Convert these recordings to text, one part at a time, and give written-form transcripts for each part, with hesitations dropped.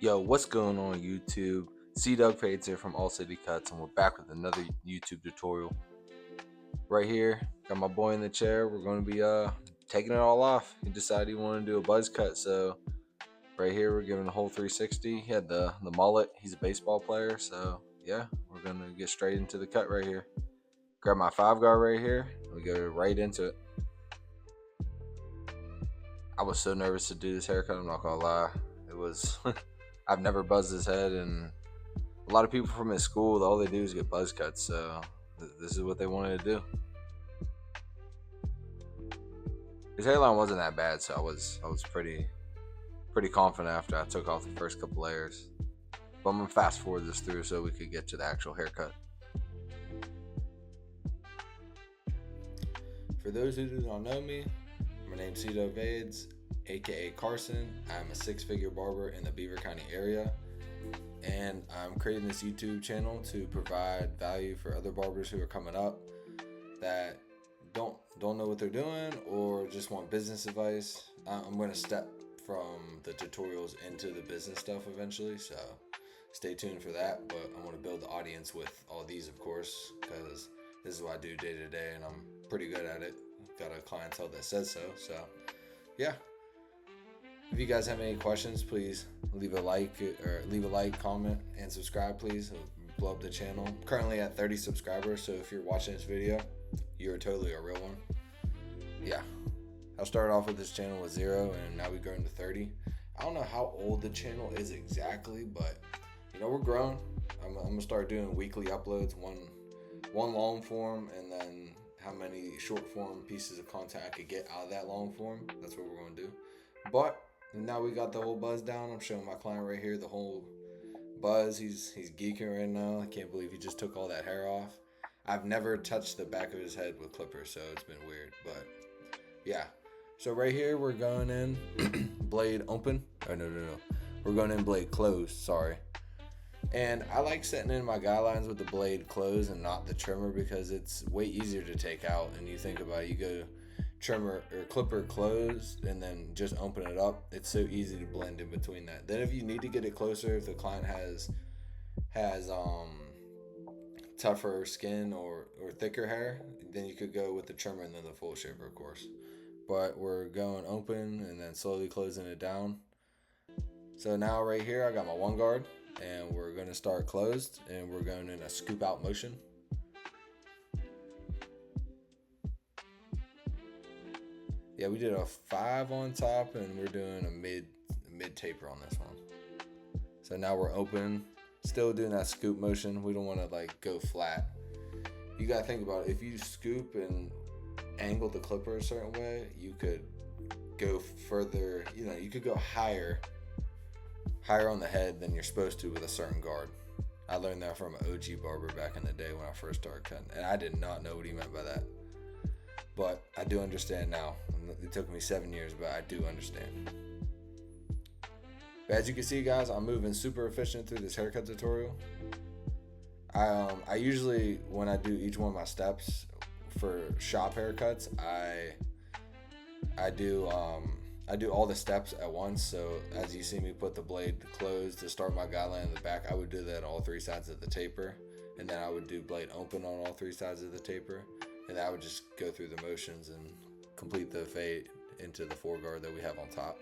Yo, what's going on YouTube? C Doug Fades here from All City Cuts, and we're back with another YouTube tutorial. Right here, got my boy in the chair. We're going to be taking it all off. He decided he wanted to do a buzz cut, so right here we're giving a whole 360. He had the mullet. He's a baseball player, so yeah, we're gonna get straight into the cut right here. Grab my 5 guard right here. We go right into it. I was so nervous to do this haircut. I'm not gonna lie. It was. I've never buzzed his head, and a lot of people from his school, all they do is get buzz cuts, so this is what they wanted to do. His hairline wasn't that bad, so I was pretty confident after I took off the first couple layers. But I'm gonna fast forward this through so we could get to the actual haircut. For those who do not know me, my name's Cito Vades, aka Carson. I'm a 6-figure barber in the Beaver County area, and I'm creating this YouTube channel to provide value for other barbers who are coming up that don't know what they're doing or just want business advice. I'm going to step from the tutorials into the business stuff eventually, so stay tuned for that. But I want to build the audience with all these, of course, because this is what I do day to day, and I'm pretty good at it. Got a clientele that says so. So yeah, if you guys have any questions, please leave a like, comment, and subscribe, please. It'll blow up the channel. I'm currently at 30 subscribers, so if you're watching this video, you're totally a real one. Yeah, I started off with this channel with 0, and now we've grown to 30. I don't know how old the channel is exactly, but we're growing. I'm gonna start doing weekly uploads, one long form, and then how many short form pieces of content I could get out of that long form. That's what we're gonna do. But now we got the whole buzz down. I'm showing my client right here the whole buzz. He's geeking right now. I can't believe he just took all that hair off. I've never touched the back of his head with clippers, so it's been weird. But yeah, so right here we're going in blade open. Oh no. We're going in blade closed, sorry. And I like setting in my guidelines with the blade closed and not the trimmer, because it's way easier to take out. And you think about it, you go trimmer or clipper closed and then just open it up. It's so easy to blend in between that. Then if you need to get it closer, if the client has tougher skin or thicker hair, then you could go with the trimmer and then the full shaper, of course. But we're going open and then slowly closing it down. So now right here I got my 1 guard, and we're going to start closed, and we're going in a scoop out motion. Yeah, we did a 5 on top, and we're doing a mid taper on this one. So now we're open, still doing that scoop motion. We don't want to go flat. You got to think about it. If you scoop and angle the clipper a certain way, you could go further. You could go higher on the head than you're supposed to with a certain guard. I learned that from an OG barber back in the day when I first started cutting, and I did not know what he meant by that. But I do understand now. It took me 7 years, but I do understand. But as you can see, guys, I'm moving super efficient through this haircut tutorial. I usually, when I do each one of my steps for shop haircuts, I do all the steps at once. So as you see me put the blade closed to start my guideline in the back, I would do that on all 3 sides of the taper, and then I would do blade open on all 3 sides of the taper, and I would just go through the motions and complete the fade into the 4 guard that we have on top.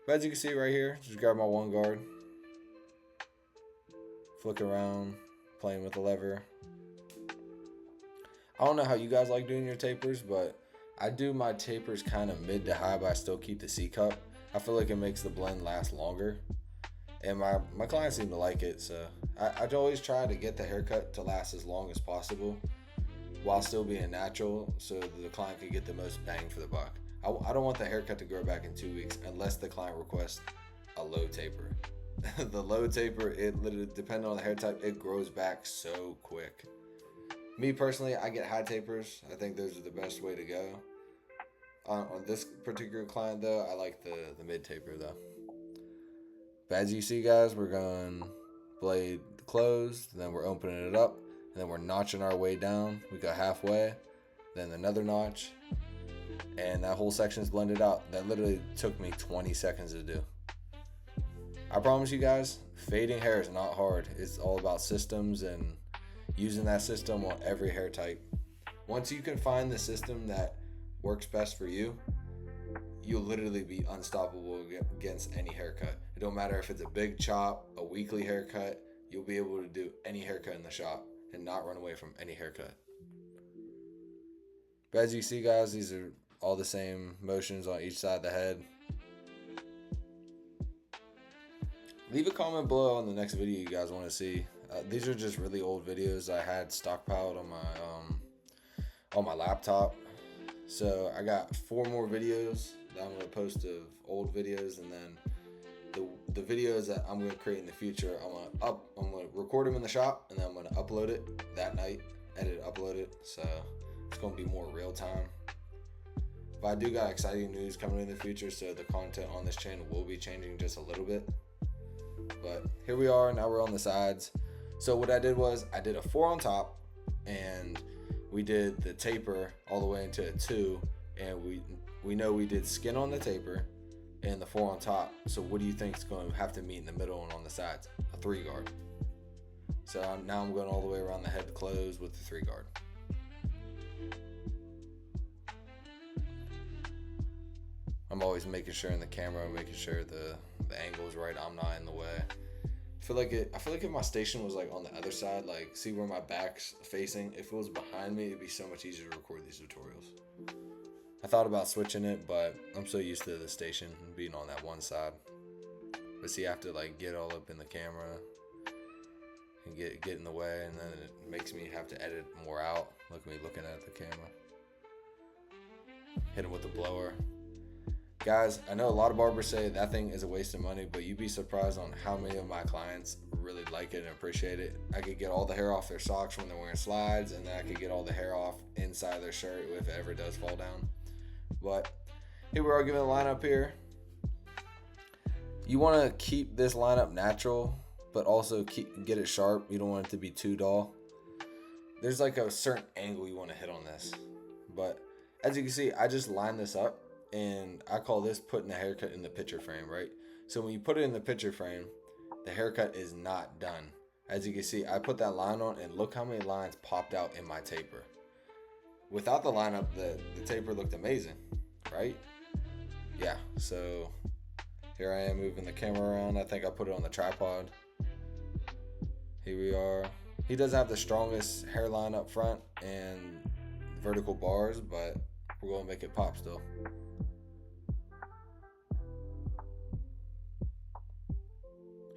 But as you can see right here, just grab my 1 guard, flick around, playing with the lever. I don't know how you guys like doing your tapers, but I do my tapers kind of mid to high, but I still keep the C cup. I feel like it makes the blend last longer, and my clients seem to like it. So I always try to get the haircut to last as long as possible while still being natural, so that the client can get the most bang for the buck. I don't want the haircut to grow back in 2 weeks unless the client requests a low taper. The low taper, it literally, depending on the hair type, it grows back so quick. Me personally, I get high tapers. I think those are the best way to go. On this particular client though, I like the mid taper though. But as you see, guys, we're going blade closed, then we're opening it up, and then we're notching our way down. We go halfway, then another notch, and that whole section is blended out. That literally took me 20 seconds to do. I promise you guys, fading hair is not hard. It's all about systems and using that system on every hair type. Once you can find the system that works best for you, you'll literally be unstoppable against any haircut. It don't matter if it's a big chop, a weekly haircut, you'll be able to do any haircut in the shop and not run away from any haircut. But as you see, guys, these are all the same motions on each side of the head. Leave a comment below on the next video you guys want to see. These are just really old videos I had stockpiled on my laptop. So I got 4 more videos that I'm going to post of old videos, and then the videos that I'm going to create in the future, I'm going to record them in the shop, and then I'm going to upload it that night, edit, upload it. So it's going to be more real time. But I do got exciting news coming in the future, so the content on this channel will be changing just a little bit. But here we are, now we're on the sides. So what I did was I did a 4 on top, and we did the taper all the way into a 2, and we know we did skin on the taper and the 4 on top. So what do you think is going to have to meet in the middle and on the sides? A 3 guard. So now I'm going all the way around the head close with the 3 guard. I'm always making sure in the camera, making sure the angle is right, I'm not in the way. I feel like if my station was like on the other side, like see where my back's facing, if it was behind me, it'd be so much easier to record these tutorials. I thought about switching it, but I'm so used to the station being on that one side. But see, I have to like get all up in the camera and get in the way, and then it makes me have to edit more out. Look at me looking at the camera. Hit him with the blower. Guys, I know a lot of barbers say that thing is a waste of money, but you'd be surprised on how many of my clients really like it and appreciate it. I could get all the hair off their socks when they're wearing slides, and then I could get all the hair off inside their shirt if it ever does fall down. But here we are giving a lineup here. You want to keep this lineup natural, but also get it sharp. You don't want it to be too dull. There's like a certain angle you want to hit on this. But as you can see, I just lined this up. And I call this putting the haircut in the picture frame, right? So when you put it in the picture frame, the haircut is not done. As you can see, I put that line on, and look how many lines popped out in my taper. Without the lineup, the taper looked amazing, right? Yeah, so here I am moving the camera around. I think I put it on the tripod. Here we are. He does have the strongest hairline up front and vertical bars, but we're going to make it pop still.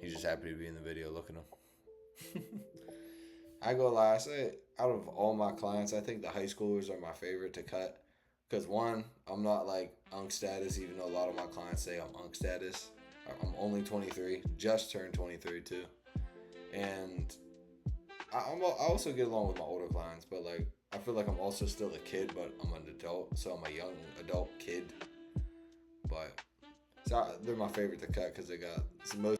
He's just happy to be in the video. Look at him. I go lie, I say out of all my clients, I think the high schoolers are my favorite to cut. Because one, I'm not like unk status, even though a lot of my clients say I'm unk status. I'm only 23, just turned 23 too. And I also get along with my older clients, but like I feel like I'm also still a kid, but I'm an adult, so I'm a young adult kid. But so they're my favorite to cut because they got most.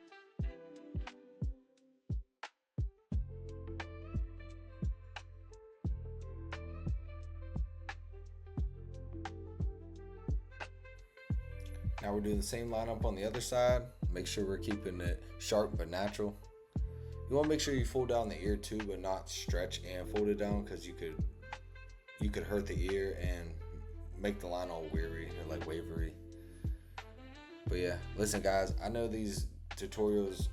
Now we're doing the same lineup on the other side. Make sure we're keeping it sharp but natural. You want to make sure you fold down the ear too, but not stretch and fold it down, because you could hurt the ear and make the line all weary or like wavery. But yeah, listen guys, I know these tutorials,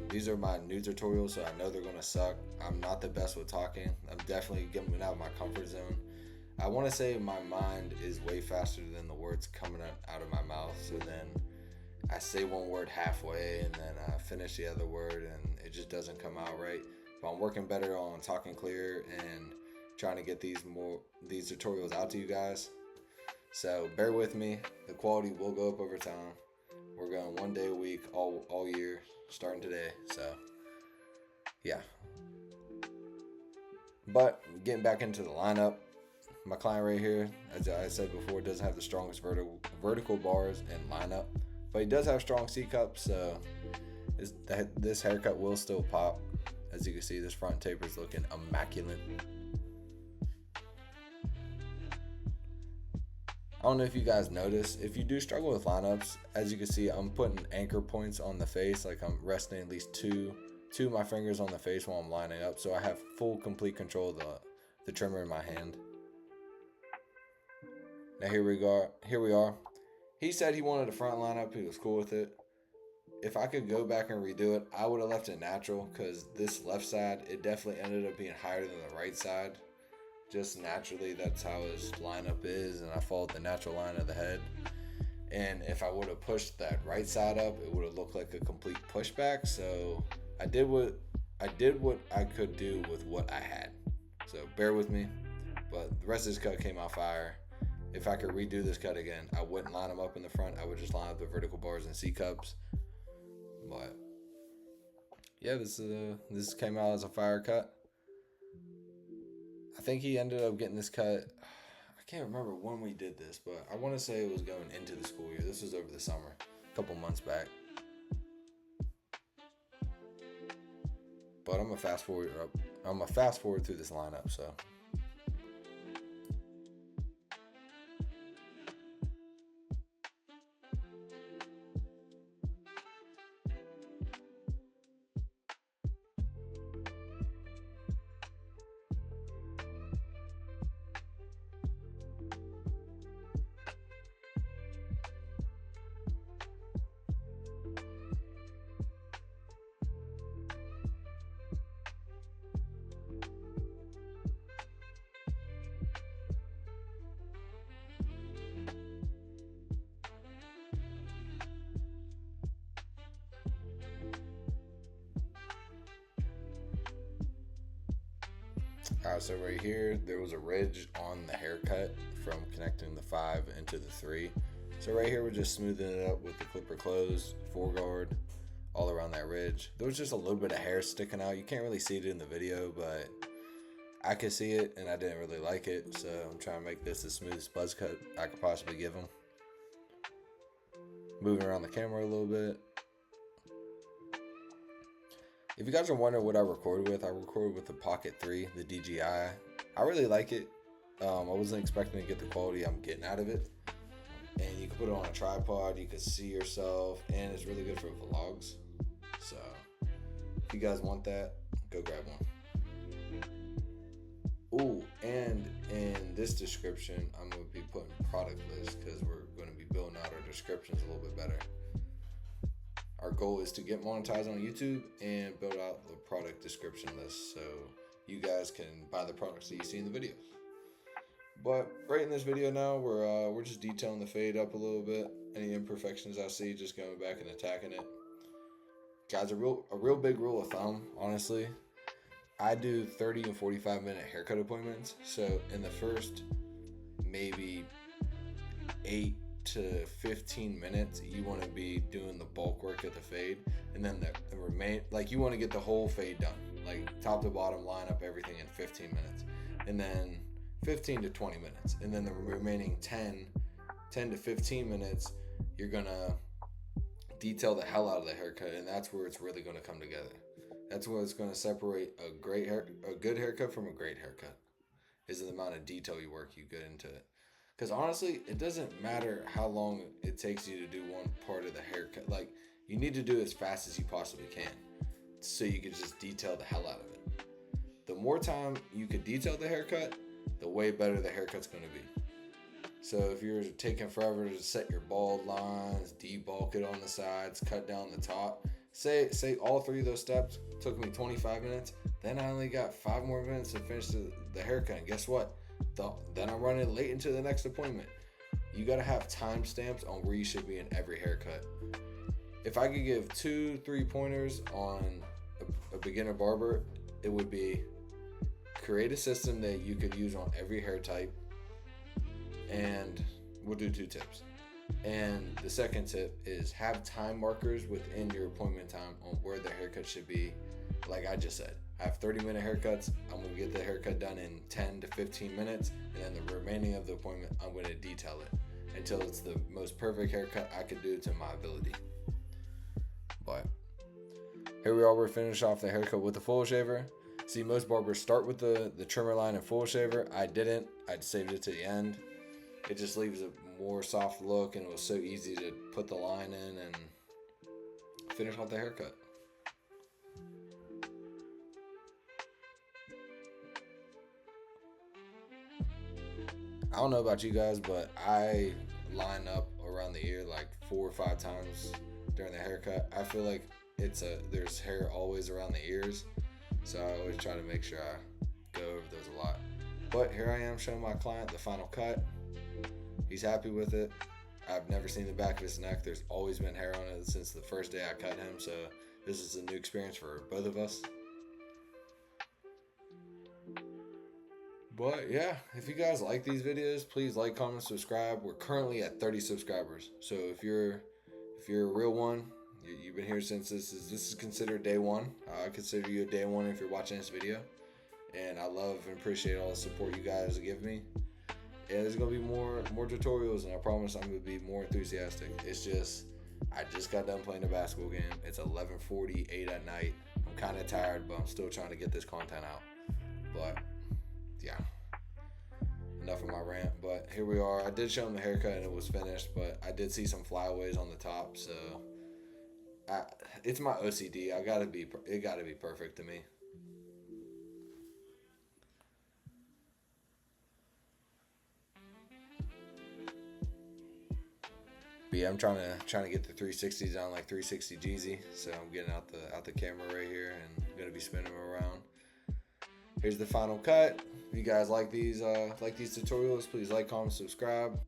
these are my new tutorials, so I know they're gonna suck. I'm not the best with talking. I'm definitely getting out of my comfort zone. I want to say my mind is way faster than the words coming out of my mouth. So then I say one word halfway and then I finish the other word and it just doesn't come out right. But I'm working better on talking clear and trying to get these tutorials out to you guys. So bear with me. The quality will go up over time. We're going 1 day a week all year starting today. So yeah. But getting back into the lineup. My client right here, as I said before, doesn't have the strongest vertical bars and lineup, but he does have strong C-cups, so this haircut will still pop. As you can see, this front taper is looking immaculate. don't know if you guys notice, if you do struggle with lineups, as you can see, I'm putting anchor points on the face, like I'm resting at least two of my fingers on the face while I'm lining up, so I have full complete control of the trimmer in my hand. Now here we are. He said he wanted a front lineup, he was cool with it. If I could go back and redo it, I would have left it natural, because this left side, it definitely ended up being higher than the right side. Just naturally, that's how his lineup is, and I followed the natural line of the head. And if I would have pushed that right side up, it would have looked like a complete pushback. So I did what I could do with what I had. So bear with me, but the rest of this cut came out fire. If I could redo this cut again, I wouldn't line them up in the front. I would just line up the vertical bars and C cups. But yeah, this came out as a fire cut. I think he ended up getting this cut. I can't remember when we did this, but I want to say it was going into the school year. This was over the summer, a couple months back. But I'm gonna fast forward through this lineup. So so right here, there was a ridge on the haircut from connecting the 5 into the 3. So right here, we're just smoothing it up with the clipper closed, foreguard, all around that ridge. There was just a little bit of hair sticking out. You can't really see it in the video, but I could see it, and I didn't really like it. So I'm trying to make this the smoothest buzz cut I could possibly give him. Moving around the camera a little bit. If you guys are wondering what I recorded with the Pocket 3, the DJI. I really like it. I wasn't expecting to get the quality I'm getting out of it. And you can put it on a tripod, you can see yourself, and it's really good for vlogs. So, if you guys want that, go grab one. Ooh, and in this description, I'm going to be putting product lists, because we're going to be building out our descriptions a little bit better. Our goal is to get monetized on YouTube and build out the product description list so you guys can buy the products that you see in the videos. But right in this video now, we're just detailing the fade up a little bit. Any imperfections I see, just going back and attacking it. Guys, a real big rule of thumb, honestly. I do 30 and 45-minute haircut appointments. So in the first maybe 8 to 15 minutes, you want to be doing the bulk work of the fade, and then the remain, like, you want to get the whole fade done, like top to bottom, line up everything in 15 minutes, and then 15 to 20 minutes, and then the remaining 10 to 15 minutes, you're gonna detail the hell out of the haircut, and that's where it's really going to come together. That's where it's going to separate a good haircut from a great haircut, is the amount of detail you get into it. Because honestly, it doesn't matter how long it takes you to do one part of the haircut. Like, you need to do it as fast as you possibly can, so you can just detail the hell out of it. The more time you can detail the haircut, the way better the haircut's going to be. So if you're taking forever to set your bald lines, debulk it on the sides, cut down the top, say all 3 of those steps took me 25 minutes, then I only got 5 more minutes to finish the haircut. And guess what? Then I'm running late into the next appointment. You gotta have timestamps on where you should be in every haircut. If I could give 2-3 pointers on a beginner barber, it would be create a system that you could use on every hair type, and we'll do 2 tips. And the second tip is have time markers within your appointment time on where the haircut should be. Like I just said, I have 30-minute haircuts. I'm going to get the haircut done in 10 to 15 minutes, and then the remaining of the appointment, I'm going to detail it until it's the most perfect haircut I could do to my ability. But here we are. We're finished off the haircut with the full shaver. See, most barbers start with the trimmer line and full shaver. I didn't. I saved it to the end. It just leaves a more soft look, and it was so easy to put the line in and finish off the haircut. I don't know about you guys, but I line up around the ear like 4 or 5 times during the haircut. I feel like there's hair always around the ears, so I always try to make sure I go over those a lot. But here I am showing my client the final cut. He's happy with it. I've never seen the back of his neck. There's always been hair on it since the first day I cut him, so this is a new experience for both of us. But yeah, if you guys like these videos, please like, comment, subscribe. We're currently at 30 subscribers. So if you're a real one, you've been here since this is considered day one. I consider you a day one if you're watching this video. And I love and appreciate all the support you guys give me. And there's gonna be more tutorials, and I promise I'm gonna be more enthusiastic. It's just I just got done playing a basketball game. It's 11:48 at night. I'm kind of tired, but I'm still trying to get this content out. But yeah, enough of my rant. But here we are. I did show him the haircut and it was finished, but I did see some flyaways on the top, so it's my OCD. It gotta be perfect to me. But yeah, I'm trying to get the 360s down like 360 Jeezy. So I'm getting out the camera right here and I'm gonna be spinning them around. Here's the final cut. If you guys like these tutorials, please like, comment, subscribe.